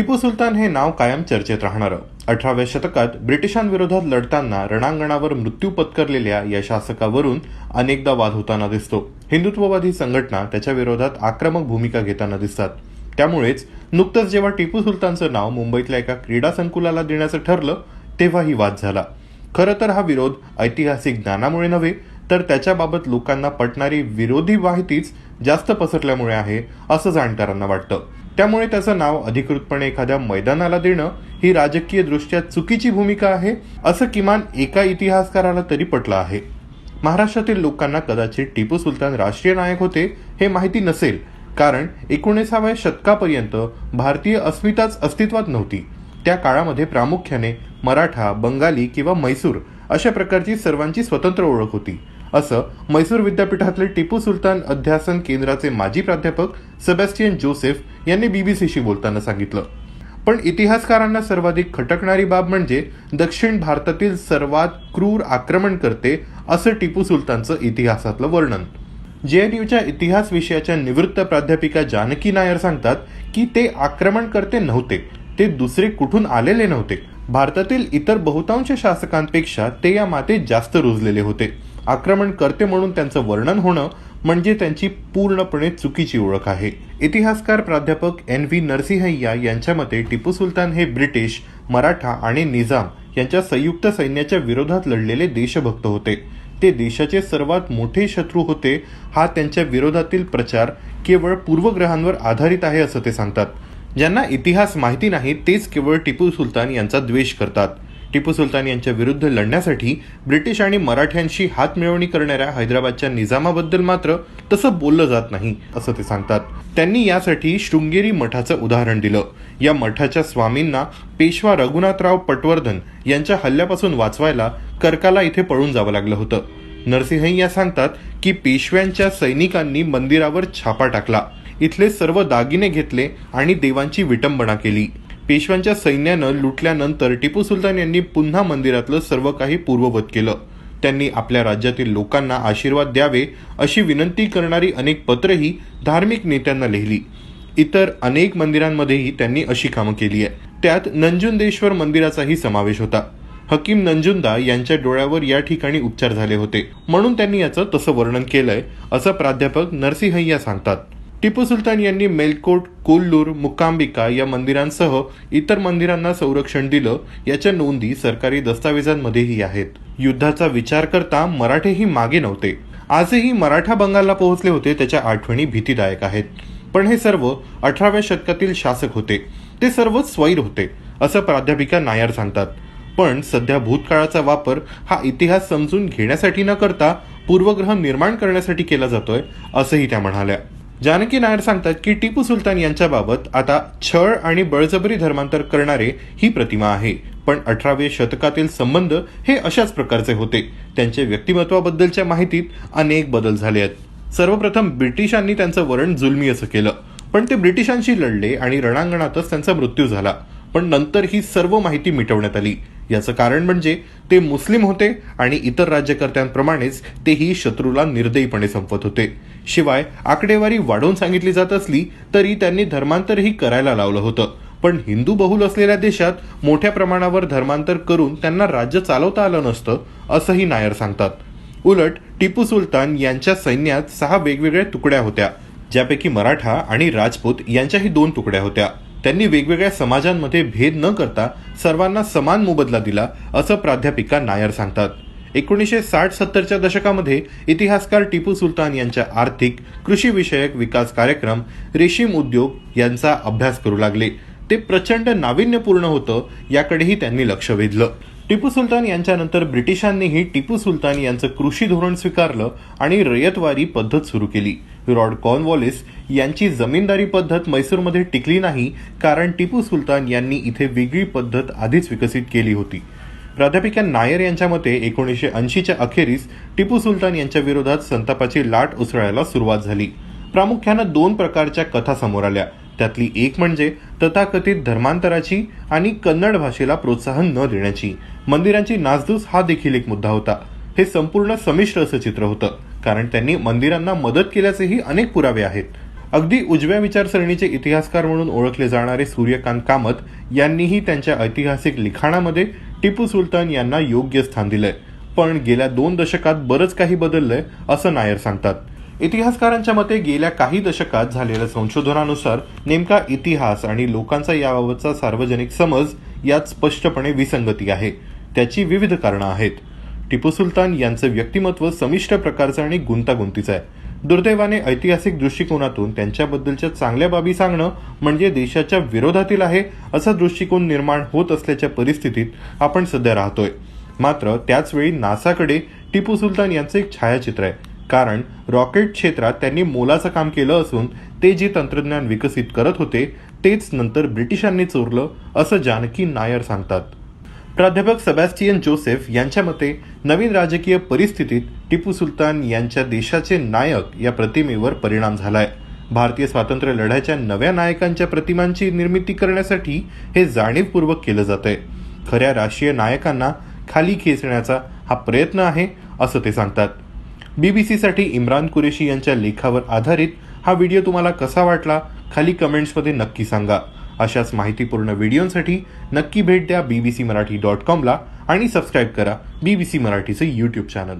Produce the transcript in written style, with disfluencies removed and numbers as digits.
टिपू सुलतान हे नाव कायम चर्चेत राहणारं. 18व्या शतकात ब्रिटिशांविरोधात लढताना रणांगणावर मृत्यू पत्करलेल्या या शासकावरून अनेकदा वाद होताना दिसतो. हिंदुत्ववादी संघटना त्याच्या विरोधात आक्रमक भूमिका घेताना दिसतात. त्यामुळेच नुकतंच जेव्हा टिपू सुलतानचं नाव मुंबईतल्या एका क्रीडा संकुलाला देण्याचं ठरलं तेव्हाही वाद झाला. खरं तर हा विरोध ऐतिहासिक ज्ञानामुळे नव्हे तर त्याच्याबाबत लोकांना पटणारी विरोधी माहितीच जास्त पसरल्यामुळे आहे असं जाणकारांना वाटतं. त्यामुळे त्याचं नाव अधिकृतपणे एखाद्या मैदानाला देणं ही राजकीय दृष्ट्या चुकीची भूमिका आहे असं किमान एका इतिहासकाराला तरी पटलं आहे. महाराष्ट्रातील लोकांना कदाचित टिपू सुलतान राष्ट्रीय नायक होते हे माहिती नसेल, कारण 19व्या शतकापर्यंत भारतीय अस्मिताच अस्तित्वात नव्हती. त्या काळामध्ये प्रामुख्याने मराठा, बंगाली किंवा म्हैसूर अशा प्रकारची सर्वांची स्वतंत्र ओळख होती, असं म्हैसूर विद्यापीठातले टिपू सुलतान अध्यासन केंद्राचे माजी प्राध्यापक सेबॅस्टियन जोसेफ यांनी बीबीसीशी बोलताना सांगितलं. पण इतिहासकारांना सर्वाधिक खटकणारी बाब म्हणजे दक्षिण भारतातील सर्वात क्रूर आक्रमणकर्ते असं टिपू सुलतानचं इतिहासातलं वर्णन. जेएनयूच्या इतिहास विषयाच्या निवृत्त प्राध्यापिका जानकी नायर सांगतात की ते आक्रमणकर्ते नव्हते, ते दुसरे कुठून आलेले नव्हते. भारतातील इतर बहुतांश शासकांपेक्षा ते या मातेत जास्त रुजलेले होते. आक्रमणकर्ते म्हणून त्यांचं वर्णन होणं म्हणजे त्यांची पूर्णपणे चुकीची ओळख आहे. इतिहासकार प्राध्यापक NV नरसिंहय्या यांच्या मते टिपू सुलतान हे ब्रिटिश, मराठा आणि निजाम यांच्या संयुक्त सैन्याच्या विरोधात लढलेले देशभक्त होते. ते देशाचे सर्वात मोठे शत्रू होते. हा त्यांच्या विरोधातील प्रचार केवळ पूर्वग्रहांवर आधारित आहे असं ते सांगतात. ज्यांना इतिहास माहिती नाही तेच केवळ टिपू सुलतान यांचा द्वेष करतात. टिपू सुलतान यांच्या विरुद्ध लढण्यासाठी ब्रिटिश आणि मराठ्यांशी हातमिळवणी करणाऱ्या हैदराबादच्या निजामाबद्दल मात्र तसं बोललं जात नाही असं ते सांगतात. त्यांनी यासाठी शृंगेरी मठाचं उदाहरण दिलं. या मठाच्या स्वामींना पेशवा रघुनाथराव पटवर्धन यांच्या हल्ल्यापासून वाचवायला कर्काला इथे पळून जावं लागलं होतं. नरसिंहय्या सांगतात की पेशव्यांच्या सैनिकांनी मंदिरावर छापा टाकला, इथले सर्व दागिने घेतले आणि देवांची विटंबना केली. पेशव्यांच्या सैन्यानं लुटल्यानंतर टिपू सुलतान यांनी पुन्हा मंदिरातलं सर्व काही पूर्ववत केलं. त्यांनी आपल्या राज्यातील लोकांना आशीर्वाद द्यावे अशी विनंती करणारी अनेक पत्रही धार्मिक नेत्यांना लिहिली. इतर अनेक मंदिरांमध्येही त्यांनी अशी कामं केली आहे. त्यात नंजुंडेश्वर मंदिराचाही समावेश होता. हकीम नंजुंदा यांच्या डोळ्यावर या ठिकाणी उपचार झाले होते, म्हणून त्यांनी याचं तसं वर्णन केलंय असं प्राध्यापक नरसिंहय्या सांगतात. टिपू सुलतान यांनी मेलकोट, कोल्लूर, मुकांबिका या मंदिरांसह इतर मंदिरांना संरक्षण दिलं याच्या नोंदी सरकारी दस्तावेजांमध्येही आहेत. युद्धाचा विचार करता मराठेही मागे नव्हते. आजही मराठा बंगालला पोहोचले होते त्याच्या आठवणी भीतीदायक आहेत. पण हे सर्व 18व्या शतकातील शासक होते. ते सर्वच स्वैर होते असं प्राध्यापिका नायर सांगतात. पण सध्या भूतकाळाचा वापर हा इतिहास समजून घेण्यासाठी न करता पूर्वग्रह निर्माण करण्यासाठी केला जातोय असंही त्या म्हणाल्या. जानकी नायर सांगतात की टिपू सुलतान यांच्याबाबत आता छळ आणि बळजबरी धर्मांतर करणारे ही प्रतिमा आहे. पण 18व्या शतकातील संबंध हे अशाच प्रकारचे होते. त्यांच्या व्यक्तिमत्वाबद्दलच्या माहितीत अनेक बदल झाले आहेत. सर्वप्रथम ब्रिटिशांनी त्यांचं वर्ण जुलमी असं केलं, पण ते ब्रिटिशांशी लढले आणि रणांगणातच त्यांचा मृत्यू झाला. पण नंतर ही सर्व माहिती मिटवण्यात आली. याचं कारण म्हणजे ते मुस्लिम होते आणि इतर राज्यकर्त्यांप्रमाणेच तेही शत्रूला निर्दयीपणे संपवत होते. शिवाय आकडेवारी वाढवून सांगितली जात असली तरी त्यांनी धर्मांतरही करायला लावलं होतं. पण हिंदू बहुल असलेल्या देशात मोठ्या प्रमाणावर धर्मांतर करून त्यांना राज्य चालवता आलं नसतं असंही नायर सांगतात. उलट टिपू सुलतान यांच्या सैन्यात 6 वेगवेगळ्या तुकड्या होत्या, ज्यापैकी मराठा आणि राजपूत यांच्याही 2 तुकड्या होत्या. त्यांनी वेगवेगळ्या समाजांमध्ये भेद न करता सर्वांना समान मोबदला दिला असं प्राध्यापिका नायर सांगतात. 1960-70च्या दशकामध्ये इतिहासकार टिपू सुलतान यांच्या आर्थिक, कृषीविषयक विकास कार्यक्रम, रेशीम उद्योग यांचा अभ्यास करू लागले. ते प्रचंड नाविन्यपूर्ण होतं, याकडेही त्यांनी लक्ष वेधलं. टिपू सुलतान यांच्यानंतर ब्रिटिशांनीही टिपू सुलतान यांचं कृषी धोरण स्वीकारलं आणि रयतवारी पद्धत सुरू केली. लॉर्ड कॉर्नवॉलिस यांची जमीनदारी पद्धत म्हैसूरमध्ये टिकली नाही, कारण टिपू सुलतान यांनी इथे वेगळी पद्धत आधीच विकसित केली होती. प्राध्यापिका नायर यांच्या मते 1980च्या अखेरीस टिपू सुलतान यांच्या विरोधात संतापाची लाट उसळायला सुरुवात झाली. प्रामुख्यानं 2 प्रकारच्या कथा समोर आल्या. त्यातली एक म्हणजे तथाकथित धर्मांतराची आणि कन्नड भाषेला प्रोत्साहन न देण्याची. मंदिरांची नासधूस हा देखील एक मुद्दा होता. हे संपूर्ण संमिश्र असं चित्र होतं, कारण त्यांनी मंदिरांना मदत केल्याचेही अनेक पुरावे आहेत. अगदी उजव्या विचारसरणीचे इतिहासकार म्हणून ओळखले जाणारे सूर्यकांत कामत यांनीही त्यांच्या ऐतिहासिक लिखाणामध्ये टिपू सुलतान यांना योग्य स्थान दिलंय. पण गेल्या 2 दशकात बरंच काही बदललंय असं नायर सांगतात. इतिहासकारांच्या मते गेल्या काही दशकात झालेल्या संशोधनानुसार नेमका इतिहास आणि लोकांचा याबाबतचा सार्वजनिक समज यात स्पष्टपणे विसंगती आहे. त्याची विविध कारणं आहेत. टिपू सुलतान यांचं व्यक्तिमत्व संमिश्र प्रकारचं आणि गुंतागुंतीचं आहे. दुर्दैवाने ऐतिहासिक दृष्टिकोनातून त्यांच्याबद्दलच्या चांगल्या बाबी सांगणं म्हणजे देशाच्या विरोधातील आहे असा दृष्टिकोन निर्माण होत असल्याच्या परिस्थितीत आपण सध्या राहतोय. मात्र त्याचवेळी नासाकडे टिपू सुलतान यांचं एक छायाचित्र आहे. कारण रॉकेट क्षेत्रात त्यांनी मोलाचं काम केलं असून ते जे तंत्रज्ञान विकसित करत होते तेच नंतर ब्रिटिशांनी चोरलं असं जानकी नायर सांगतात. प्राध्यापक सेबॅस्टियन जोसेफ यांच्या मते नवीन राजकीय परिस्थितीत टिपू सुलतान यांच्या देशाचे नायक या प्रतिमेवर परिणाम झालाय. भारतीय स्वातंत्र्य लढ्याच्या नव्या नायकांच्या प्रतिमांची निर्मिती करण्यासाठी हे जाणीवपूर्वक केलं जातंय. खऱ्या राष्ट्रीय नायकांना खाली खेचण्याचा हा प्रयत्न आहे असं ते सांगतात. बीबीसीसाठी इम्रान कुरेशी यांच्या लेखावर आधारित हा व्हिडिओ तुम्हाला कसा वाटला खाली कमेंट्समध्ये नक्की सांगा. अशाच माहितीपूर्ण व्हिडिओसाठी नक्की भेट द्या bbcmarathi.com ला आणि सबस्क्राईब करा BBC मराठीचं YouTube चॅनल.